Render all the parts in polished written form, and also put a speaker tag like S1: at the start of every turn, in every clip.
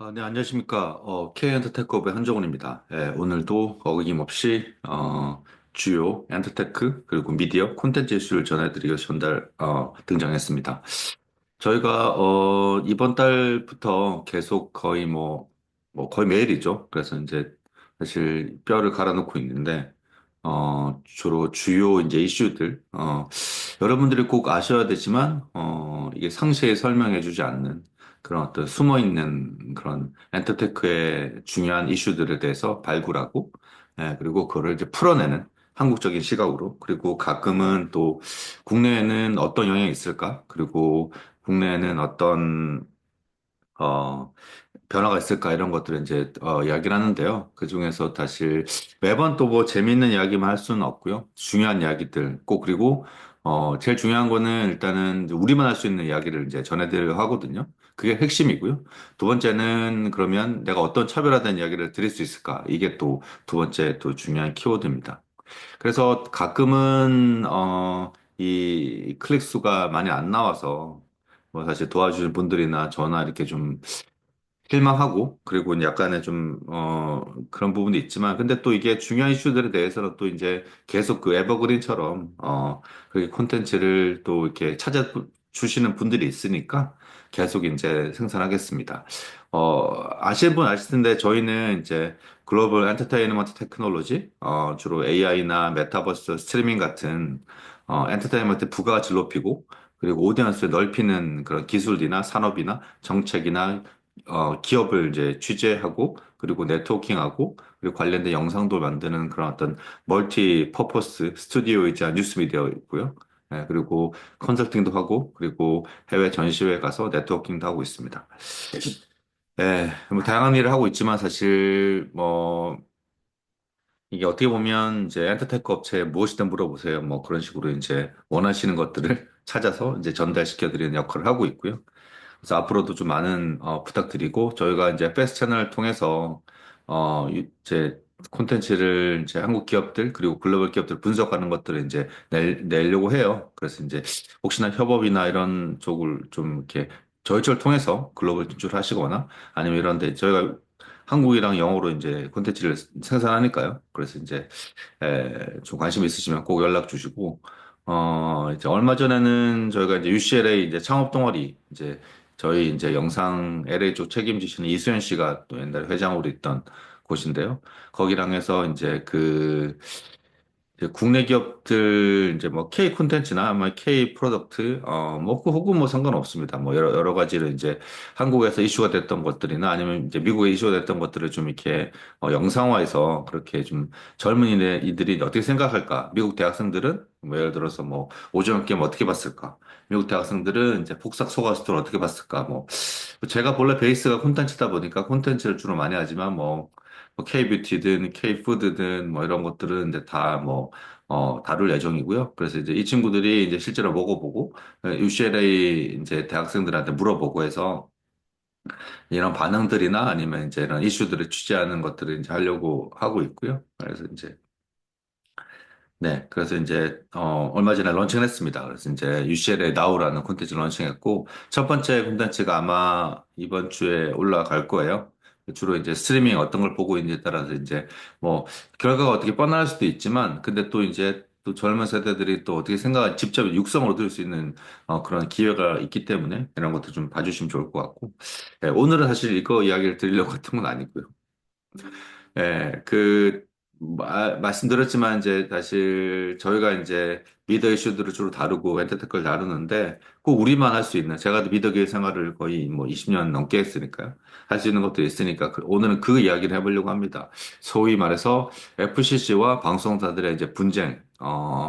S1: 네, 안녕하십니까. K엔터테크업의 한정훈입니다. 오늘도 어김없이, 주요 엔터테크, 그리고 미디어, 콘텐츠 이슈를 전해드리기 위해서 등장했습니다. 저희가, 이번 달부터 계속 거의 거의 매일이죠. 그래서 이제 사실 뼈를 갈아놓고 있는데, 주로 주요 이제 이슈들, 여러분들이 꼭 아셔야 되지만, 이게 상세히 설명해주지 않는 그런 어떤 숨어있는 그런 엔터테크의 중요한 이슈들에 대해서 발굴하고, 그리고 그거를 이제 풀어내는 한국적인 시각으로, 그리고 가끔은 또 국내에는 어떤 영향이 있을까? 그리고 국내에는 어떤, 어, 변화가 있을까 이런 것들을 이제 이야기를 하는데요. 그중에서 사실 매번 또 뭐 재미있는 이야기만 할 수는 없고요. 중요한 이야기들 꼭 그리고 제일 중요한 거는 일단은 이제 우리만 할 수 있는 이야기를 이제 전해드리려고 하거든요. 그게 핵심이고요. 두 번째는 그러면 내가 어떤 차별화된 이야기를 드릴 수 있을까? 이게 또 두 번째 또 중요한 키워드입니다. 그래서 가끔은 이 클릭 수가 많이 안 나와서 뭐 사실 도와주는 분들이나 저나 이렇게 좀 실망하고, 그리고 이제 약간의 좀, 그런 부분도 있지만, 근데 또 이게 중요한 이슈들에 대해서는 또 이제 계속 그 에버그린처럼, 그 콘텐츠를 또 이렇게 찾아주시는 분들이 있으니까 계속 이제 생산하겠습니다. 아시는 분 아실 텐데 저희는 이제 글로벌 엔터테인먼트 테크놀로지, 주로 AI나 메타버스 스트리밍 같은, 엔터테인먼트 부가가치를 높이고, 그리고 오디언스를 넓히는 그런 기술이나 산업이나 정책이나 기업을 이제 취재하고, 그리고 네트워킹하고, 그리고 관련된 영상도 만드는 그런 어떤 멀티 퍼포스 스튜디오이자 뉴스 미디어이고요. 그리고 컨설팅도 하고, 그리고 해외 전시회 가서 네트워킹도 하고 있습니다. 뭐 다양한 일을 하고 있지만 사실 뭐 이게 어떻게 보면 이제 엔터테크 업체에 무엇이든 물어보세요. 뭐 그런 식으로 이제 원하시는 것들을 찾아서 이제 전달시켜 드리는 역할을 하고 있고요. 그래서 앞으로도 좀 많은 부탁드리고 저희가 이제 패스 채널을 통해서 이제 콘텐츠를 이제 한국 기업들 그리고 글로벌 기업들 분석하는 것들을 이제 내려고 해요. 그래서 이제 혹시나 협업이나 이런 쪽을 좀 이렇게 저희를 통해서 글로벌 진출하시거나 아니면 이런데 저희가 한국이랑 영어로 이제 콘텐츠를 생산하니까요. 그래서 이제 좀 관심 있으시면 꼭 연락 주시고, 이제 얼마 전에는 저희가 이제 UCLA 이제 창업 동아리, 이제 저희 이제 영상 LA 쪽 책임지시는 이수연 씨가 또 옛날에 회장으로 있던 곳인데요. 거기랑 해서 이제 국내 기업들 이제 뭐 K 콘텐츠나 뭐 K 프로덕트 뭐 혹은 뭐 상관없습니다. 뭐 여러 가지를 이제 한국에서 이슈가 됐던 것들이나 아니면 이제 미국에 이슈가 됐던 것들을 좀 이렇게 영상화해서 그렇게 좀 젊은이들이 어떻게 생각할까? 미국 대학생들은 뭐 예를 들어서 뭐 오징어 게임 어떻게 봤을까? 미국 대학생들은 이제 폭삭 소가수도를 어떻게 봤을까? 뭐 제가 본래 베이스가 콘텐츠다 보니까 콘텐츠를 주로 많이 하지만 뭐 K-뷰티든 K-푸드든 뭐 이런 것들은 이제 다 뭐, 다룰 예정이고요. 그래서 이제 이 친구들이 이제 실제로 먹어보고, UCLA 이제 대학생들한테 물어보고 해서 이런 반응들이나 아니면 이제 이런 이슈들을 취재하는 것들을 이제 하려고 하고 있고요. 그래서 이제, 네. 그래서 이제, 얼마 전에 런칭을 했습니다. 그래서 이제 UCLA 나우라는 콘텐츠를 런칭했고, 첫 번째 콘텐츠가 아마 이번 주에 올라갈 거예요. 주로 이제 스트리밍 어떤 걸 보고 있는지에 따라서 이제 뭐, 결과가 어떻게 뻔할 수도 있지만, 근데 또 이제 또 젊은 세대들이 또 어떻게 생각하 직접 육성을 얻을 수 있는 그런 기회가 있기 때문에 이런 것도 좀 봐주시면 좋을 것 같고, 오늘은 사실 이거 이야기를 드리려고 했던 건 아니고요. 말씀드렸지만, 이제, 사실, 저희가 이제, 미디어 이슈들을 주로 다루고, 엔터테크를 다루는데, 꼭 우리만 할 수 있는, 제가 미디어계 생활을 거의 뭐 20년 넘게 했으니까요. 할 수 있는 것도 있으니까, 오늘은 그 이야기를 해보려고 합니다. 소위 말해서, FCC와 방송사들의 이제 분쟁,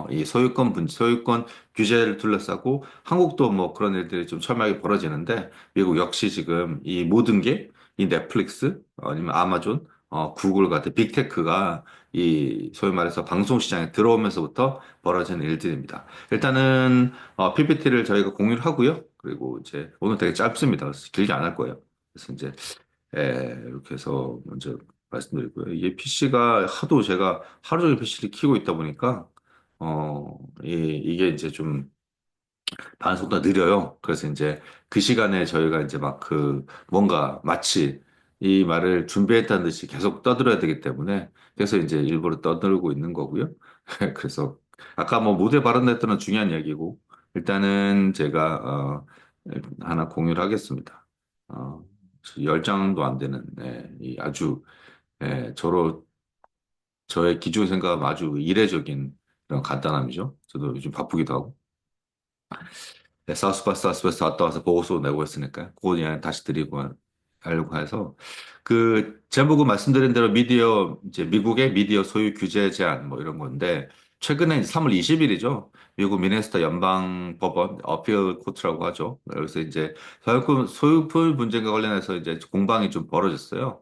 S1: 이 소유권 규제를 둘러싸고, 한국도 뭐 그런 일들이 좀 첨예하게 벌어지는데, 미국 역시 지금 이 모든 게, 이 넷플릭스, 아니면 아마존, 구글 같은 빅테크가 이 소위 말해서 방송 시장에 들어오면서부터 벌어지는 일들입니다. 일단은 PPT를 저희가 공유를 하고요. 그리고 이제 오늘 되게 짧습니다. 그래서 길게 안 할 거예요. 그래서 이제 이렇게 해서 먼저 말씀드리고요. 이게 PC가 하도 제가 하루 종일 PC를 키고 있다 보니까 이게 이제 좀 반응 속도가 느려요. 그래서 이제 그 시간에 저희가 이제 막 뭔가 마치 이 말을 준비했다는 듯이 계속 떠들어야 되기 때문에 그래서 이제 일부러 떠들고 있는 거고요. 그래서 아까 뭐 무대 발언했던 건 중요한 이야기고 일단은 제가 하나 공유를 하겠습니다. 어, 10장도 안 되는 이 아주 저로 저의 기준 생각하면 아주 이례적인 그런 간단함이죠. 저도 요즘 바쁘기도 하고. 네, 사우스파스 왔다 와서 보고서 내고 있으니까 그거 그냥 다시 드리고 하려고 해서 그 제목은 말씀드린 대로 미디어 이제 미국의 미디어 소유 규제 제한 뭐 이런 건데 최근에 이제 3월 20일이죠. 미국 미네소타 연방 법원 어피어 코트라고 하죠. 그래서 이제 소유품 분쟁과 관련해서 이제 공방이 좀 벌어졌어요.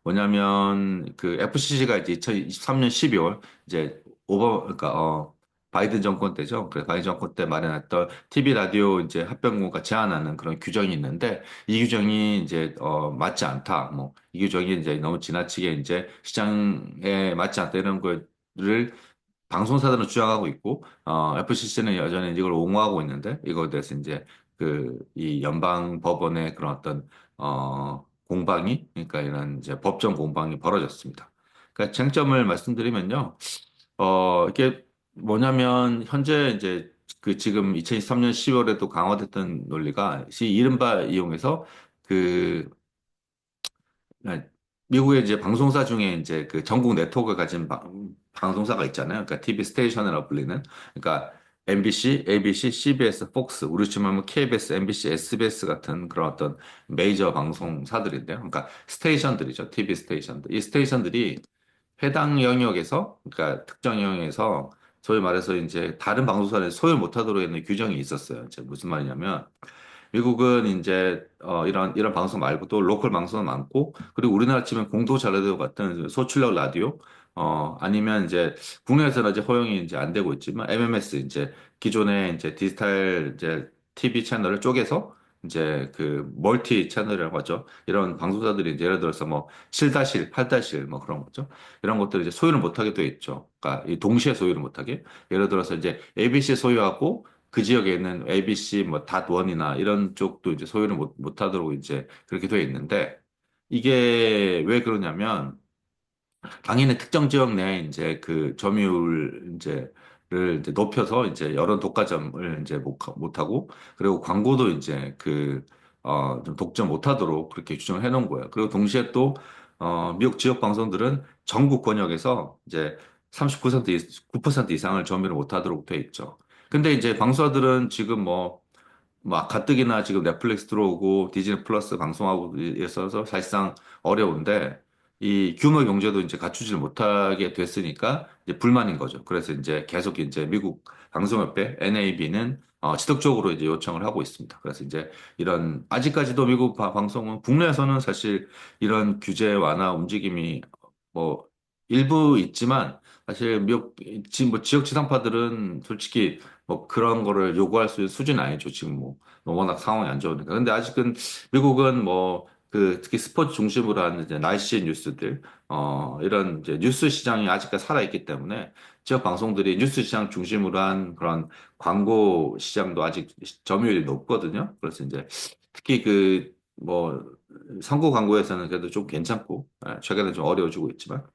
S1: 뭐냐면 그 FCC가 이제 2023년 12월 이제 그러니까 바이든 정권 때죠. 그래서 바이든 정권 때 마련했던 TV 라디오 이제 합병국가 제한하는 그런 규정이 있는데 이 규정이 이제 맞지 않다. 뭐 이 규정이 이제 너무 지나치게 이제 시장에 맞지 않다 이런 거를 방송사들은 주장하고 있고 FCC는 여전히 이걸 옹호하고 있는데 이거에 대해서 이제 그 이 연방 법원의 그런 어떤 공방이 그러니까 이런 이제 법정 공방이 벌어졌습니다. 그러니까 쟁점을 말씀드리면요. 이게 뭐냐면, 현재 이제 그 지금 2023년 10월에 또 강화됐던 논리가, 이른바 이용해서 그, 네, 미국의 이제 방송사 중에 이제 그 전국 네트워크 가진 방송사가 있잖아요. 그러니까 TV 스테이션이라고 불리는. 그러니까 MBC, ABC, CBS, 폭스, 우리 지금 하면 KBS, MBC, SBS 같은 그런 어떤 메이저 방송사들인데요. 그러니까 스테이션들이죠. TV 스테이션들. 이 스테이션들이 해당 영역에서, 그러니까 특정 영역에서 소위 말해서 이제 다른 방송사를 소유 못하도록 하는 규정이 있었어요. 이제 무슨 말이냐면 미국은 이제 이런 방송 말고 또 로컬 방송은 많고 그리고 우리나라 치면 공도자 라디오 같은 소출력 라디오 아니면 이제 국내에서는 아직 허용이 이제 안 되고 있지만 MMS 이제 기존의 이제 디지털 이제 TV 채널을 쪼개서 이제 그 멀티 채널이라고 하죠. 이런 방송사들이 이제 예를 들어서 뭐 7-1, 8-1 뭐 그런 거죠. 이런 것들을 이제 소유를 못하게 돼 있죠. 그러니까 이 동시에 소유를 못하게. 예를 들어서 이제 ABC 소유하고 그 지역에 있는 ABC 뭐 닷원이나 이런 쪽도 이제 소유를 못하도록 이제 그렇게 돼 있는데 이게 왜 그러냐면 당연히 특정 지역 내에 이제 그 점유율 이제를 이제 높여서 이제 여러 독과점을 이제 못하고 그리고 광고도 이제 좀 독점 못하도록 그렇게 규정을 해놓은 거예요. 그리고 동시에 또 미국 지역 방송들은 전국 권역에서 이제 39% 9% 이상을 점유를 못하도록 돼 있죠. 근데 이제 방송사들은 지금 뭐 가뜩이나 지금 넷플릭스 들어오고 디즈니 플러스 방송하고 있어서 사실상 어려운데 이 규모 경제도 이제 갖추질 못하게 됐으니까 이제 불만인 거죠. 그래서 이제 계속 이제 미국 방송협회 NAB는 지속적으로 이제 요청을 하고 있습니다. 그래서 이제 이런 아직까지도 미국 방송은 국내에서는 사실 이런 규제 완화 움직임이 뭐 일부 있지만 사실 미국 지금 뭐 지역 지상파들은 솔직히 뭐 그런 거를 요구할 수 있는 수준이 아니죠. 지금 뭐 워낙 상황이 안 좋으니까. 근데 아직은 미국은 뭐 그 특히 스포츠 중심으로 하는 이제 날씨 뉴스들 이런 이제 뉴스 시장이 아직까지 살아있기 때문에 지역 방송들이 뉴스 시장 중심으로 한 그런 광고 시장도 아직 점유율이 높거든요. 그래서 이제 특히 그 뭐 선거 광고에서는 그래도 좀 괜찮고 최근에 좀 어려워지고 있지만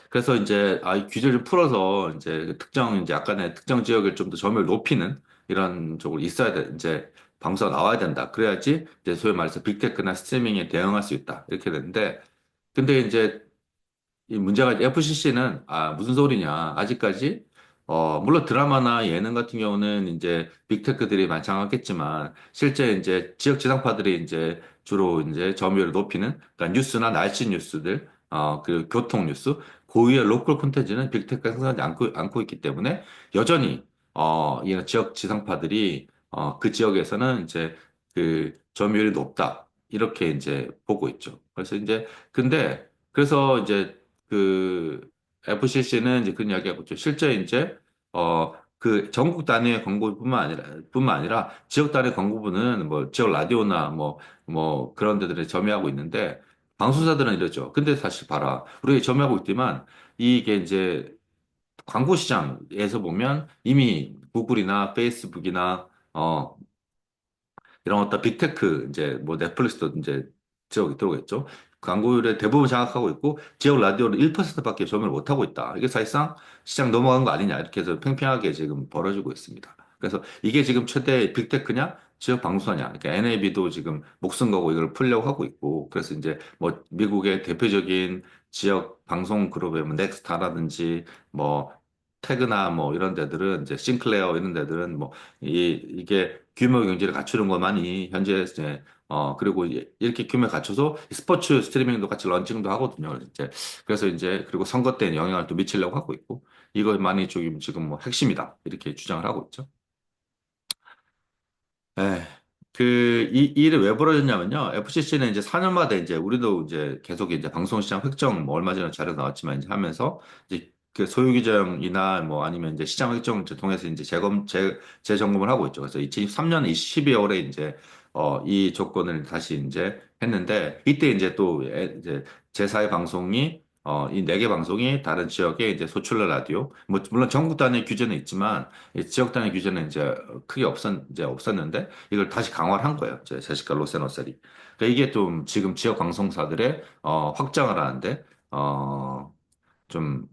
S1: 그래서 이제 이 규제를 풀어서 이제 그 특정 이제 약간의 특정 지역을 좀 더 점유율 높이는 이런 쪽으로 있어야 돼. 이제 방송가 나와야 된다. 그래야지 이제 소위 말해서 빅테크나 스트리밍에 대응할 수 있다. 이렇게 되는데 근데 이제 이 문제가 FCC는 무슨 소리냐 아직까지 물론 드라마나 예능 같은 경우는 이제 빅테크들이 많이 장악했지만 실제 이제 지역 지상파들이 이제 주로 이제 점유율을 높이는 그러니까 뉴스나 날씨 뉴스들 그리고 교통 뉴스 고유의 로컬 콘텐츠는 빅테크가 생산하지 않고 있기 때문에 여전히 이런 지역 지상파들이 그 지역에서는 이제 그 점유율이 높다 이렇게 이제 보고 있죠. 그래서 이제 근데 그래서 이제 그 FCC는 이제 그런 이야기하고 있죠. 실제 이제 그 전국 단위의 광고뿐만 아니라 지역 단위 광고부는 뭐 지역 라디오나 뭐 그런 데들에 점유하고 있는데 방송사들은 이러죠. 근데 사실 봐라. 우리가 점유하고 있지만 이게 이제 광고 시장에서 보면 이미 구글이나 페이스북이나 이런 어떤 빅테크, 이제 뭐 넷플릭스도 이제 지역에 들어오겠죠. 광고율의 대부분 장악하고 있고, 지역 라디오는 1%밖에 점유를 못하고 있다. 이게 사실상 시장 넘어간 거 아니냐. 이렇게 해서 팽팽하게 지금 벌어지고 있습니다. 그래서 이게 지금 최대 빅테크냐? 지역 방송사냐? 그러니까 NAB도 지금 목숨 걸고 이걸 풀려고 하고 있고, 그래서 이제 뭐 미국의 대표적인 지역 방송 그룹의 뭐 넥스타라든지 뭐 태그나 뭐 이런 데들은 이제 싱클레어 이런 데들은 뭐 이게 규모 경제를 갖추는 것만이 현재 이제 그리고 이렇게 규모 갖춰서 스포츠 스트리밍도 같이 런칭도 하거든요. 이제 그래서 이제 그리고 선거 때는 영향을 또 미치려고 하고 있고 이것만이 지금 뭐 핵심이다 이렇게 주장을 하고 있죠. 에, 이 일이 왜 벌어졌냐면요. FCC는 이제 4년마다 이제 우리도 이제 계속 이제 방송시장 획정, 뭐 얼마 전에 자료 나왔지만 이제 하면서 이제 그 소유 규정이나 뭐 아니면 이제 시장 획정 통해서 이제 재점검을 하고 있죠. 그래서 2023년 12월에 이제 이 조건을 다시 이제 했는데 이때 이제 또 이제 제4의 방송이 이 네 개 방송이 다른 지역에 이제 소출러 라디오, 뭐 물론 전국 단위 규제는 있지만 이 지역 단위 규제는 이제 크게 이제 없었는데 이걸 다시 강화를 한 거예요. 이제 제시카 로세노셀이. 그러니까 이게 좀 지금 지역 방송사들의 확장을 하는데 좀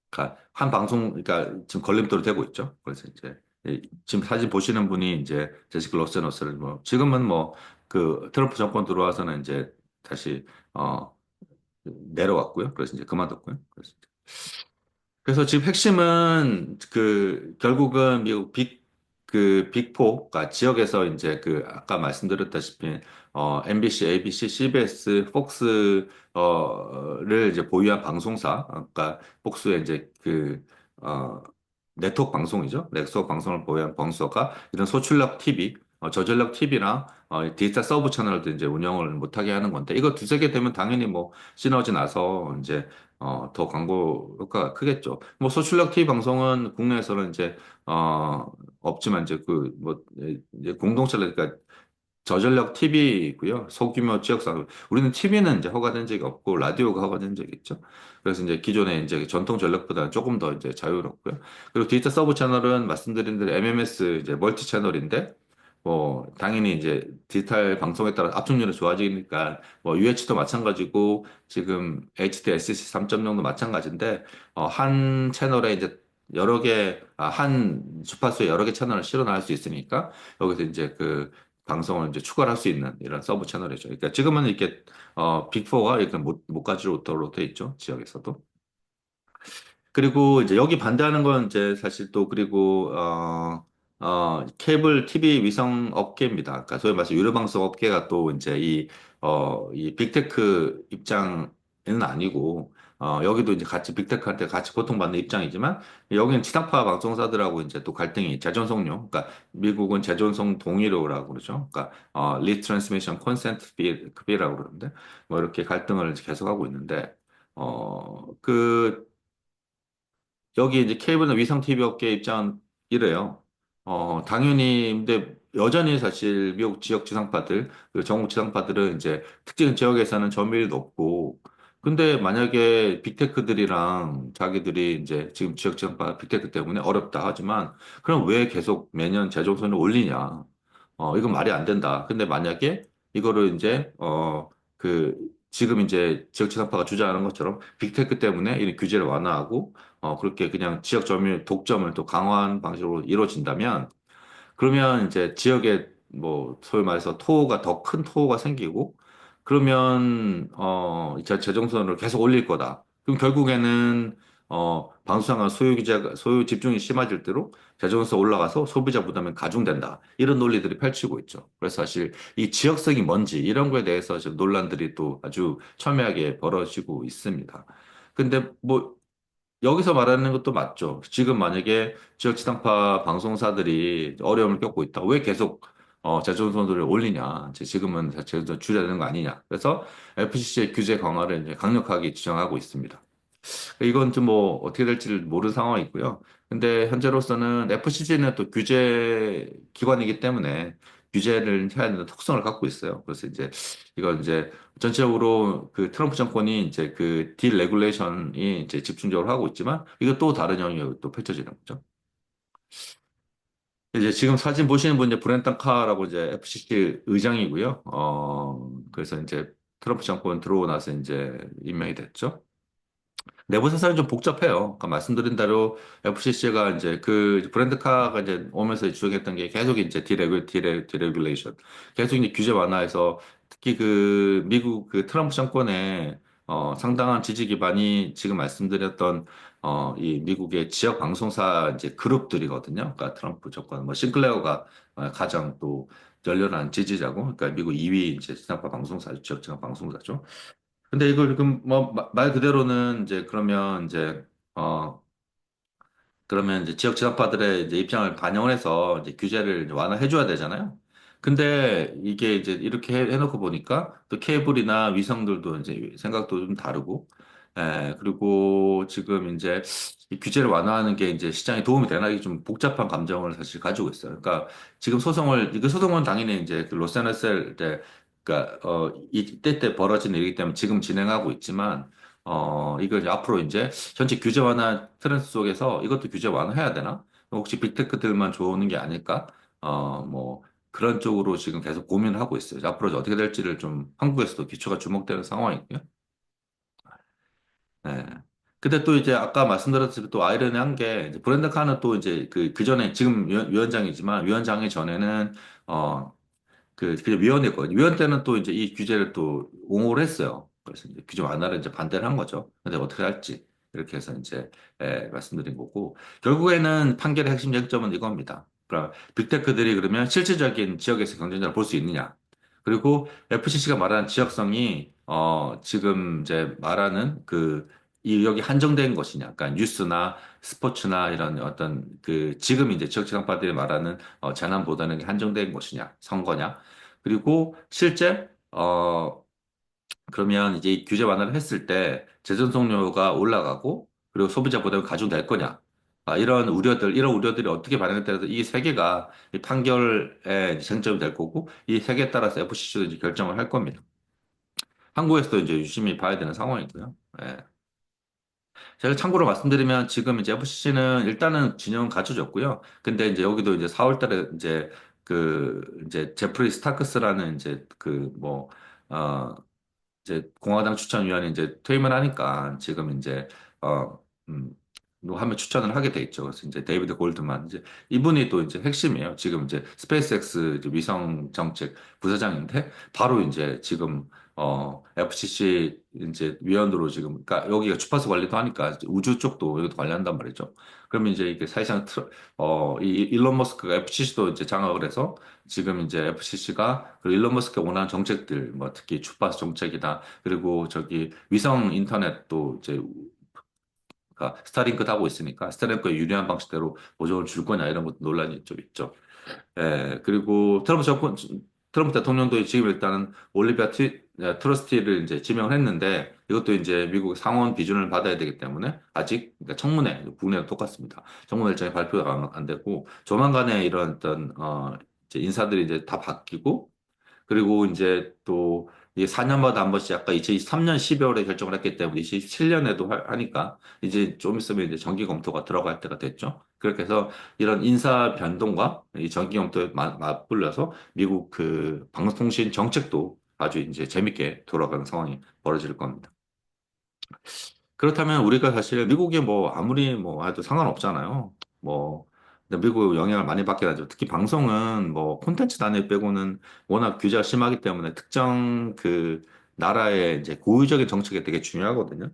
S1: 그러니까 한 방송 그러니까 지금 걸림돌이 되고 있죠. 그래서 이제 지금 사진 보시는 분이 이제 제시카 로세노셀을 뭐 지금은 뭐 그 트럼프 정권 들어와서는 이제 다시 내려왔고요. 그래서 이제 그만뒀고요. 그래서 지금 핵심은 결국은 미국 빅4가 지역에서 이제 아까 말씀드렸다시피 MBC, ABC, CBS, 폭스를 이제 보유한 방송사, 그러니까 폭스의 이제 네트워크 방송이죠. 네트워크 방송을 보유한 방송사가 이런 소출력 TV, 저전력 TV랑 디지털 서브 채널도 이제 운영을 못하게 하는 건데 이거 두세 개 되면 당연히 뭐 시너지 나서 이제 더 광고 효과가 크겠죠. 뭐 소출력 TV 방송은 국내에서는 이제 없지만 이제 뭐 이제 공동체를 그러니까 저전력 TV고요. 소규모 지역사 우리는 TV는 이제 허가된 적이 없고 라디오가 허가된 적이 있죠. 그래서 이제 기존의 이제 전통 전력보다는 조금 더 이제 자유롭고요. 그리고 디지털 서브 채널은 말씀드린 대로 MMS 이제 멀티 채널인데 뭐 당연히 이제 디지털 방송에 따라 압축률이 좋아지니까 뭐 UH도 마찬가지고 지금 HD SC 3.0도 마찬가지인데 한 채널에 이제 한 주파수에 여러 개 채널을 실어놔할 수 있으니까 여기서 이제 방송을 이제 추가를 할 수 있는 이런 서브 채널이죠. 그러니까 지금은 이렇게 빅4가 이렇게 못 가지로 돼 있죠. 지역에서도. 그리고 이제 여기 반대하는 건 이제 사실 또 그리고 케이블 TV 위성 업계입니다. 그러니까 소위 말해서 유료방송 업계가 또 이제 이 빅테크 입장은 아니고 여기도 이제 같이 빅테크한테 같이 고통받는 입장이지만 여기는 지상파 방송사들하고 이제 또 갈등이 재존속료, 그러니까 미국은 재존속 동의료라고 그러죠. 그러니까 리트랜스미션 콘센트 비라고 그러는데 뭐 이렇게 갈등을 계속하고 있는데 여기 이제 케이블이나 위성 TV 업계 입장은 이래요. 당연히, 근데 여전히 사실 미국 지역 지상파들, 그리고 전국 지상파들은 이제 특정 지역에서는 점유율이 높고, 근데 만약에 빅테크들이랑 자기들이 이제 지금 지역 지상파 빅테크 때문에 어렵다 하지만, 그럼 왜 계속 매년 재정선을 올리냐? 이건 말이 안 된다. 근데 만약에 이거를 이제, 지금 이제 지역 지상파가 주장하는 것처럼 빅테크 때문에 이 규제를 완화하고, 그렇게 그냥 지역 점유율 독점을 또 강화한 방식으로 이루어진다면, 그러면 이제 지역에 뭐 소위 말해서 더 큰 토호가 생기고, 그러면 이제 재정선을 계속 올릴 거다. 그럼 결국에는 방수상한 소유 집중이 심해질 대로 재정선 올라가서 소비자 부담이 가중된다. 이런 논리들이 펼치고 있죠. 그래서 사실 이 지역성이 뭔지 이런 거에 대해서 지금 논란들이 또 아주 첨예하게 벌어지고 있습니다. 근데 뭐 여기서 말하는 것도 맞죠. 지금 만약에 지역지상파 방송사들이 어려움을 겪고 있다. 왜 계속 제조선들을 올리냐. 이제 지금은 제조선 줄여야 되는 거 아니냐. 그래서 FCC의 규제 강화를 이제 강력하게 주장하고 있습니다. 이건 좀 뭐 어떻게 될지 모르는 상황이고요. 근데 현재로서는 FCC는 또 규제 기관이기 때문에 규제를 해야 되는 특성을 갖고 있어요. 그래서 이제 이건 이제 전체적으로 트럼프 정권이 이제 딜레귤레이션이 이제 집중적으로 하고 있지만 이거 또 다른 영역이 또 펼쳐지는 거죠. 이제 지금 사진 보시는 분 이제 브렌턴 카라고 이제 FCC 의장이고요. 그래서 이제 트럼프 정권 들어오고 나서 이제 임명이 됐죠. 내부 사정이 좀 복잡해요. 아까 말씀드린 대로 FCC가 이제 그 브랜드카가 이제 오면서 주장했던 게 계속 이제 디레귤레이션, 계속 이제 규제 완화해서 특히 그 미국 그 트럼프 정권의 상당한 지지 기반이 지금 말씀드렸던 이 미국의 지역 방송사 이제 그룹들이거든요. 그러니까 트럼프 정권 뭐 싱클레어가 가장 또 열렬한 지지자고, 그러니까 미국 2위 이제 지상파 방송사죠, 지역 지역 방송사죠. 근데 이걸 지금 뭐 말 그대로는 이제 그러면 이제 어 그러면 이제 지역 지자파들의 이제 입장을 반영을 해서 이제 규제를 이제 완화해 줘야 되잖아요. 근데 이게 이제 이렇게 해놓고 보니까 또 케이블이나 위성들도 이제 생각도 좀 다르고, 그리고 지금 이제 이 규제를 완화하는 게 이제 시장에 도움이 되나 이게 좀 복잡한 감정을 사실 가지고 있어요. 그러니까 지금 이그 소송은 당연히 이제 그 로스앤셀 이제 그러니까 이때 때 벌어진 일이기 때문에 지금 진행하고 있지만 이걸 이제 앞으로 이제 전체 규제 완화 트렌드 속에서 이것도 규제 완화해야 되나? 혹시 빅테크들만 좋은 게 아닐까? 뭐, 그런 쪽으로 지금 계속 고민을 하고 있어요. 앞으로 어떻게 될지를 좀 한국에서도 기초가 주목되는 상황이고요. 네. 근데 또 이제 아까 말씀드렸듯이 또 아이러니한 게 이제 브랜드 카는 또 이제 그 전에 지금 위원장이지만 위원장이 전에는 그냥 위원회거든요. 위원 때는 또 이제 이 규제를 또 옹호를 했어요. 그래서 이제 규제 완화를 이제 반대를 한 거죠. 근데 어떻게 할지 이렇게 해서 이제 말씀드린 거고 결국에는 판결의 핵심 쟁점은 이겁니다. 그러니까 빅테크들이 그러면 실질적인 지역에서 경쟁자를 볼 수 있느냐? 그리고 FCC가 말하는 지역성이 지금 이제 말하는 이 여기 한정된 것이냐? 그러니까 뉴스나 스포츠나 이런 어떤 지금 이제 지역지상파들이 말하는 재난보다는 한정된 것이냐? 선거냐? 그리고 실제 그러면 이제 이 규제 완화를 했을 때 재전송료가 올라가고 그리고 소비자 부담이 가중될 거냐? 이런 우려들이 어떻게 반영이 되어서 이 세 개가 이 판결의 쟁점이 될 거고 이 세 개에 따라서 FCC도 이제 결정을 할 겁니다. 한국에서도 이제 유심히 봐야 되는 상황이고요. 예. 제가 참고로 말씀드리면 지금 이제 FCC는 일단은 진영은 갖춰졌고요. 근데 이제 여기도 이제 4월 달에 이제 제프리 스타크스라는 이제 이제 공화당 추천위원회 이제 퇴임을 하니까 지금 이제 어, 음, 뭐 하면 추천을 하게 돼 있죠. 그래서 이제 데이비드 골드만 이제 이분이 또 이제 핵심이에요. 지금 이제 스페이스X 이제 위성 정책 부사장인데 바로 이제 지금 FCC 이제 위원으로 지금 그러니까 여기가 주파수 관리도 하니까 이제 우주 쪽도 여기도 관리한단 말이죠. 그러면 이제 이게 사실상 이 일론 머스크가 FCC도 이제 장악을 해서 지금 이제 FCC가 그 일론 머스크가 원하는 정책들 뭐 특히 주파수 정책이나 그리고 저기 위성 인터넷도 이제 그러니까 스타링크도 하고 있으니까 스타링크에 유리한 방식대로 보조를 줄 거냐 이런 것도 논란이 좀 있죠. 그리고 트럼프 대통령도 지금 일단은 트러스티를 이제 지명을 했는데 이것도 이제 미국 상원 비준을 받아야 되기 때문에 아직 그러니까 청문회, 국내는 똑같습니다. 청문회 일정이 발표가 안 되고 조만간에 이런 어떤 이제 인사들이 이제 다 바뀌고 그리고 이제 또 이게 4년마다 한 번씩 아까 2023년 12월에 결정을 했기 때문에 27년에도 하니까 이제 좀 있으면 이제 정기 검토가 들어갈 때가 됐죠. 그렇게 해서 이런 인사 변동과 이 정기 검토에 맞불려서 미국 그 방송통신 정책도 아주 이제 재밌게 돌아가는 상황이 벌어질 겁니다. 그렇다면 우리가 사실 미국이 뭐 아무리 뭐 해도 상관없잖아요. 뭐 근데 미국 영향을 많이 받긴 하죠. 특히 방송은 뭐 콘텐츠 단위 빼고는 워낙 규제가 심하기 때문에 특정 그 나라의 이제 고유적인 정책이 되게 중요하거든요.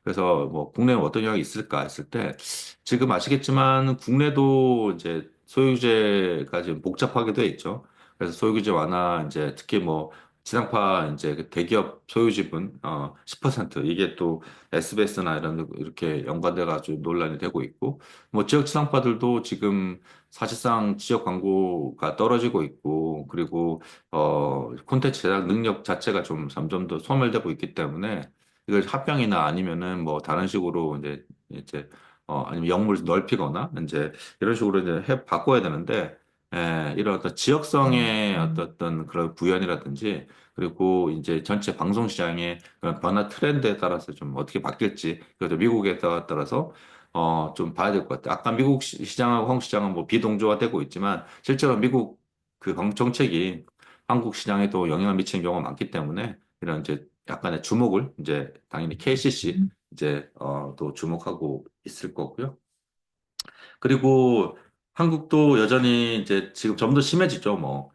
S1: 그래서 뭐 국내에 어떤 영향이 있을까 했을 때 지금 아시겠지만 국내도 이제 소유주제가 지금 복잡하게 돼 있죠. 그래서 소유주제 완화 이제 특히 뭐 지상파 이제 그 대기업 소유지분 10% 이게 또 SBS나 이런 이렇게 연관돼 가지고 논란이 되고 있고 뭐 지역 지상파들도 지금 사실상 지역 광고가 떨어지고 있고 그리고 콘텐츠 제작 능력 자체가 좀 점점 더 소멸되고 있기 때문에 이걸 합병이나 아니면은 뭐 다른 식으로 이제 아니면 역물 넓히거나 이제 이런 식으로 이제 해 바꿔야 되는데 이런 어떤 지역성의 어떤 그런 구현이라든지 그리고 이제 전체 방송 시장의 그런 변화 트렌드에 따라서 좀 어떻게 바뀔지 그것도 미국에 따라서 좀 봐야 될 것 같아요. 아까 미국 시장하고 한국 시장은 뭐 비동조화되고 있지만 실제로 미국 그 정책이 한국 시장에도 영향을 미치는 경우가 많기 때문에 이런 이제 약간의 주목을 이제 당연히 KCC 이제 또 주목하고 있을 거고요. 그리고 한국도 여전히 이제 지금 좀 더 심해지죠. 뭐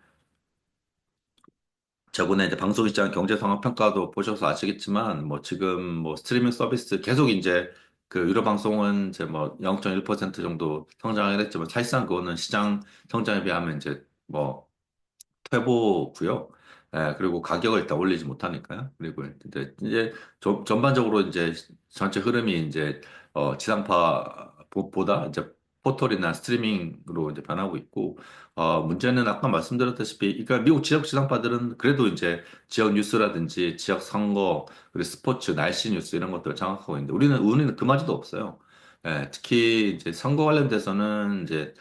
S1: 저번에 이제 방송시장 경제 상황 평가도 보셔서 아시겠지만 뭐 지금 뭐 스트리밍 서비스 계속 이제 그 유료 방송은 이제 뭐 0.1% 정도 성장을 했지만 사실상 그거는 시장 성장에 비하면 이제 뭐 퇴보고요. 예, 그리고 가격을 일단 올리지 못하니까요. 그리고 이제 전반적으로 이제 전체 흐름이 이제 지상파보다 이제 포털이나 스트리밍으로 이제 변하고 있고 문제는 아까 말씀드렸다시피 그러니까 미국 지역 지상파들은 그래도 이제 지역 뉴스라든지 지역 선거 그리고 스포츠 날씨 뉴스 이런 것들을 장악하고 있는데 우리는 그마저도 없어요. 예, 특히 이제 선거 관련돼서는 이제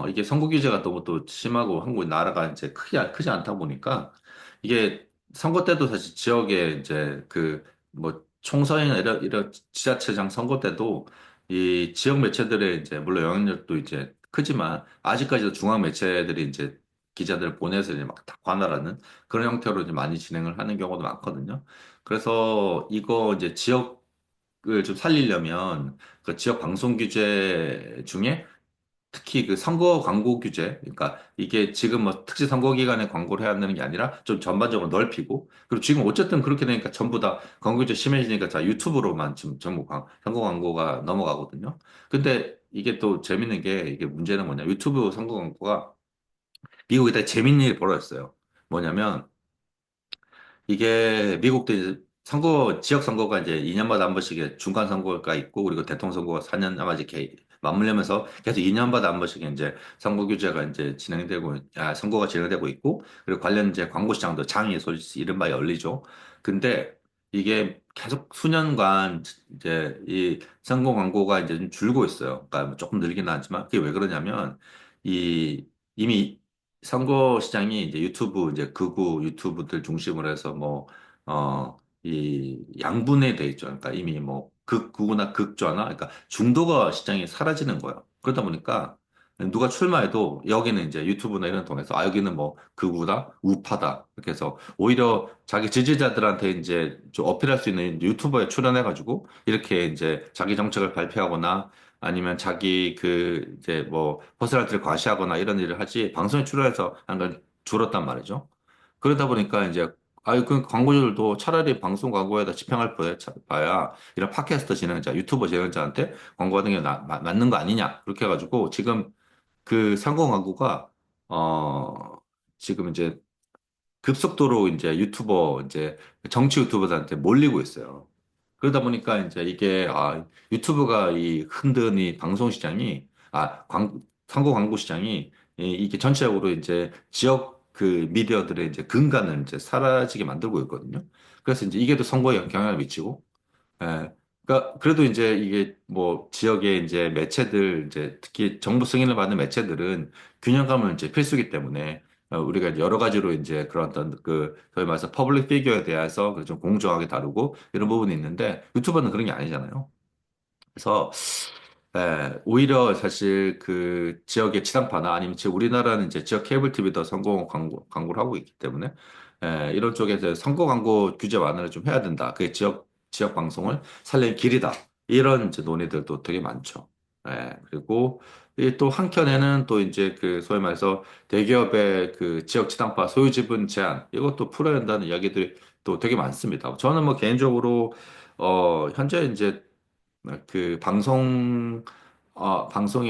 S1: 이게 선거 규제가 너무 또 심하고 한국 나라가 이제 크지 않다 보니까 이게 선거 때도 사실 지역에 이제 그 뭐 총선이나 이런 지자체장 선거 때도 이 지역 매체들의 이제 물론 영향력도 이제 크지만 아직까지도 중앙 매체들이 이제 기자들을 보내서 이제 막 다 관할하는 그런 형태로 이제 많이 진행을 하는 경우도 많거든요. 그래서 이거 이제 지역을 좀 살리려면 그 지역 방송 규제 중에 특히 그 선거 광고 규제, 그러니까 이게 지금 뭐 특히 선거 기간에 광고를 해야 한다는 게 아니라 좀 전반적으로 넓히고, 그리고 지금 어쨌든 그렇게 되니까 전부 다 광고 규제 심해지니까 다 유튜브로만 지금 전부 선거 광고가 넘어가거든요. 근데 이게 또 재밌는 게 이게 문제는 뭐냐. 유튜브 선거 광고가 미국에 재밌는 일이 벌어졌어요. 뭐냐면 이게 미국도 이제 지역 선거가 이제 2년마다 한 번씩 중간 선거가 있고, 그리고 대통령 선거가 4년 아마 이렇게 맞물리면서 계속 2년마다 한 번씩 이제 선거 규제가 이제 선거가 진행되고 있고, 그리고 관련 이제 광고 시장도 장이 이른바 열리죠. 근데 이게 계속 수년간 이제 이 선거 광고가 이제 좀 줄고 있어요. 그러니까 뭐 조금 늘기는 하지만 그게 왜 그러냐면 이 이미 선거 시장이 이제 이제 극우 유튜브들 중심으로 해서 이 양분에 돼 있죠. 그러니까 이미 뭐 극우나 극좌나 그러니까 중도가 시장이 사라지는 거예요. 그러다 보니까 누가 출마해도 여기는 이제 유튜브나 이런 거 통해서 여기는 뭐 극우다, 우파다. 이렇게 해서 오히려 자기 지지자들한테 이제 좀 어필할 수 있는 유튜버에 출연해가지고 이렇게 이제 자기 정책을 발표하거나 아니면 자기 이제 뭐 퍼스널티를 과시하거나 이런 일을 하지 방송에 출연해서 하는 건 줄었단 말이죠. 그러다 보니까 이제 그 광고주들도 차라리 방송 광고에다 집행할 바야 이런 팟캐스트 진행자, 유튜버 진행자한테 광고하는 게 맞는 거 아니냐 그렇게 해가지고 지금 그 상공 광고가 어 지금 이제 급속도로 이제 정치 유튜버들한테 몰리고 있어요. 그러다 보니까 이제 이게 유튜브가 이 흔든 이 방송 시장이 광고 광고 시장이 이게 전체적으로 이제 지역 그 미디어들의 이제 근간을 이제 사라지게 만들고 있거든요. 그래서 이제 이게 또 선거에 영향을 미치고 예. 그러니까 그래도 이제 이게 뭐 지역의 이제 매체들 이제 특히 정부 승인을 받는 매체들은 균형감은 이제 필수기 때문에 우리가 이제 여러 가지로 이제 그런 어떤 소위 말해서 퍼블릭 피규어에 대해서 좀 공정하게 다루고 이런 부분이 있는데 유튜버는 그런 게 아니잖아요. 그래서 오히려 사실 그 지역의 지상파나 아니면 지금 우리나라는 이제 지역 케이블 TV도 성공 광고를 하고 있기 때문에 이런 쪽에서 선거 광고 규제 완화를 좀 해야 된다. 그게 지역 방송을 살리는 길이다. 이런 이제 논의들도 되게 많죠. 그리고 이 또 한켠에는 또 이제 그 소위 말해서 대기업의 그 지역 지상파 소유 지분 제한 이것도 풀어야 한다는 이야기들이 또 되게 많습니다. 저는 뭐 개인적으로 현재 이제 그 방송의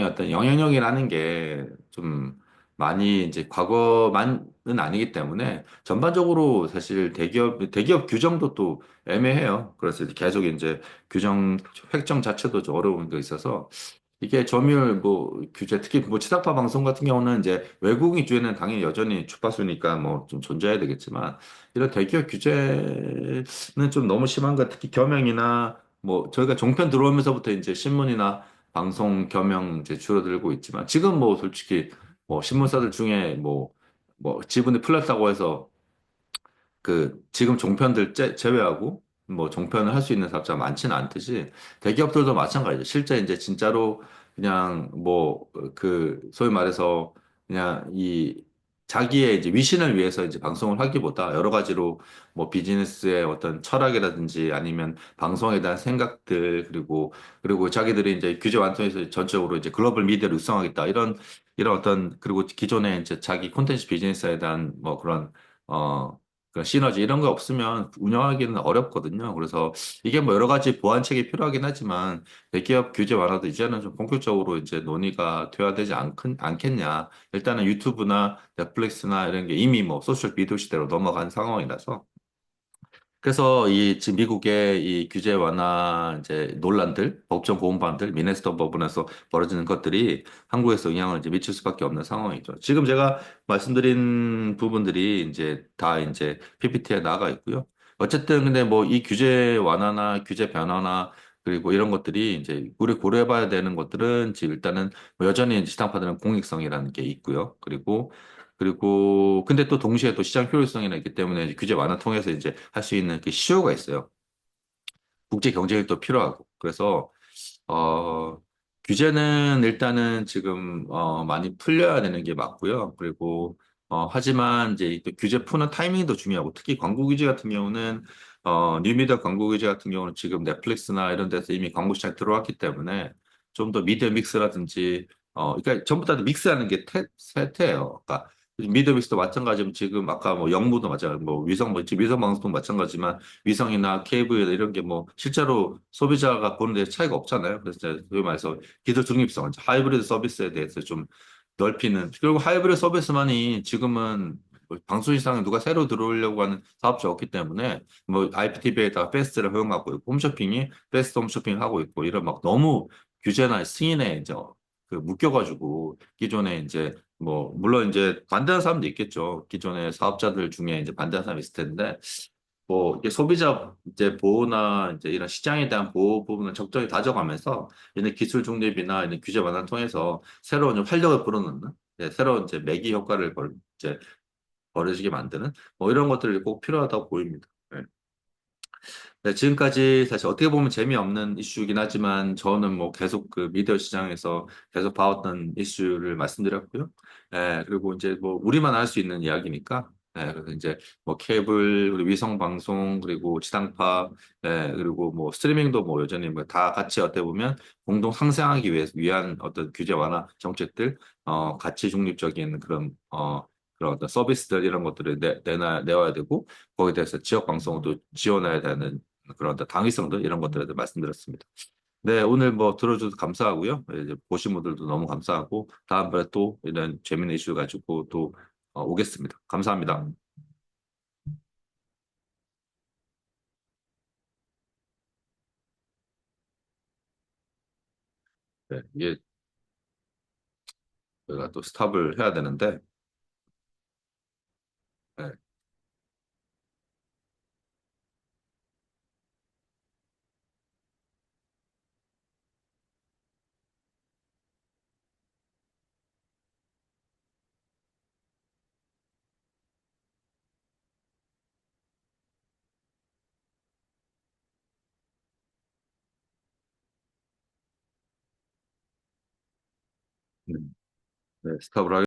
S1: 어떤 영향력이라는 게 좀 많이 이제 과거만은 아니기 때문에 전반적으로 사실 대기업 규정도 또 애매해요. 그래서 이제 계속 이제 규정 획정 자체도 좀 어려운 게 있어서 이게 점유율 뭐 규제 특히 뭐 지상파 방송 같은 경우는 이제 외국인 주에는 당연히 여전히 주파수니까 뭐 좀 존재해야 되겠지만 이런 대기업 규제는 좀 너무 심한 것 특히 겸용이나 뭐 저희가 종편 들어오면서부터 이제 신문이나 방송 겸용 이제 줄어들고 있지만 지금 뭐 솔직히 뭐 신문사들 중에 뭐 지분이 풀렸다고 해서 그 지금 종편들 제외하고 뭐 종편을 할 수 있는 사업자가 많지는 않듯이 대기업들도 마찬가지죠. 실제 이제 진짜로 그냥 뭐 그 소위 말해서 그냥 이 자기의 이제 위신을 위해서 이제 방송을 하기보다 여러 가지로 뭐 비즈니스의 어떤 철학이라든지 아니면 방송에 대한 생각들 그리고 자기들이 이제 규제 완성해서 전적으로 이제 글로벌 미디어를 육성하겠다 이런 어떤 그리고 기존에 이제 자기 콘텐츠 비즈니스에 대한 뭐 그런 어 그런 시너지 이런 거 없으면 운영하기는 어렵거든요. 그래서 이게 뭐 여러 가지 보완책이 필요하긴 하지만 대기업 규제 완화도 이제는 좀 본격적으로 이제 논의가 돼야 되지 않겠냐. 일단은 유튜브나 넷플릭스나 이런 게 이미 뭐 소셜 비디오 시대로 넘어간 상황이라서 그래서 이 지금 미국의 이 규제 완화 이제 논란들, 법정 고음반들, 미네소타 법원에서 벌어지는 것들이 한국에서 영향을 이제 미칠 수밖에 없는 상황이죠. 지금 제가 말씀드린 부분들이 이제 다 이제 PPT에 나가 있고요. 어쨌든 근데 뭐 이 규제 완화나 규제 변화나 그리고 이런 것들이 이제 우리 고려해봐야 되는 것들은 지금 일단은 뭐 여전히 이제 지상파들은 공익성이라는 게 있고요. 근데 또 동시에 또 시장 효율성이 있기 때문에 이제 규제 완화 통해서 이제 할 수 있는 그 시효가 있어요. 국제 경쟁력도 필요하고. 그래서 어, 규제는 일단은 지금, 많이 풀려야 되는 게 맞고요. 그리고, 하지만 이제 또 규제 푸는 타이밍도 중요하고, 특히 광고 규제 같은 경우는, 뉴미디어 광고 규제 같은 경우는 지금 넷플릭스나 이런 데서 이미 광고 시장에 들어왔기 때문에 좀 더 미디어 믹스라든지, 그러니까 전부 다 믹스하는 게 세태예요. 그러니까 미디어 믹스도 마찬가지면 지금 아까 뭐 영무도 마찬가지, 뭐 위성, 뭐 지금 위성 방송도 마찬가지지만 위성이나 케이블 이런 게 뭐 실제로 소비자가 보는 데 차이가 없잖아요. 그래서 이제 소위 말해서 기술 중립성, 이제 하이브리드 서비스에 대해서 좀 넓히는 결국 하이브리드 서비스만이 지금은 뭐 방송 시장에 누가 새로 들어오려고 하는 사업자 없기 때문에 뭐 IPTV에다가 패스트를 허용하고 있고 홈쇼핑이 패스트 홈쇼핑 하고 있고 이런 막 너무 규제나 승인에 이제 그 묶여가지고 기존에 이제 뭐 물론 이제 반대하는 사람도 있겠죠. 기존의 사업자들 중에 이제 반대하는 사람이 있을 텐데 뭐 이게 소비자 이제 보호나 이제 이런 시장에 대한 보호 부분을 적절히 다져가면서 이런 기술 중립이나 이런 규제 완화를 통해서 새로운 좀 활력을 불어넣는 새로운 이제 매기 효과를 이제 벌어지게 만드는 뭐 이런 것들이 꼭 필요하다고 보입니다. 네. 네, 지금까지 사실 어떻게 보면 재미없는 이슈이긴 하지만 저는 뭐 계속 그 미디어 시장에서 계속 봐왔던 이슈를 말씀드렸고요. 그리고 이제 뭐 우리만 알 수 있는 이야기니까. 그래서 이제 뭐 케이블, 그리고 위성 방송, 그리고 지상파, 그리고 뭐 스트리밍도 뭐 여전히 뭐 다 같이 어떻게 보면 공동 상생하기 위한 어떤 규제 완화 정책들, 가치 중립적인 그런 어떤 서비스들 이런 것들을 내와야 되고 거기에 대해서 지역 방송도 지원해야 되는 그런 어떤 당위성들 이런 것들에 대해 말씀드렸습니다. 네, 오늘 뭐 들어줘서 감사하고요. 이제 보신 분들도 너무 감사하고 다음번에 또 이런 재밌는 이슈 가지고 또 오겠습니다. 감사합니다. 네, 이게 제가 또 스탑을 해야 되는데 네, 네, 스탑을 하겠습니다.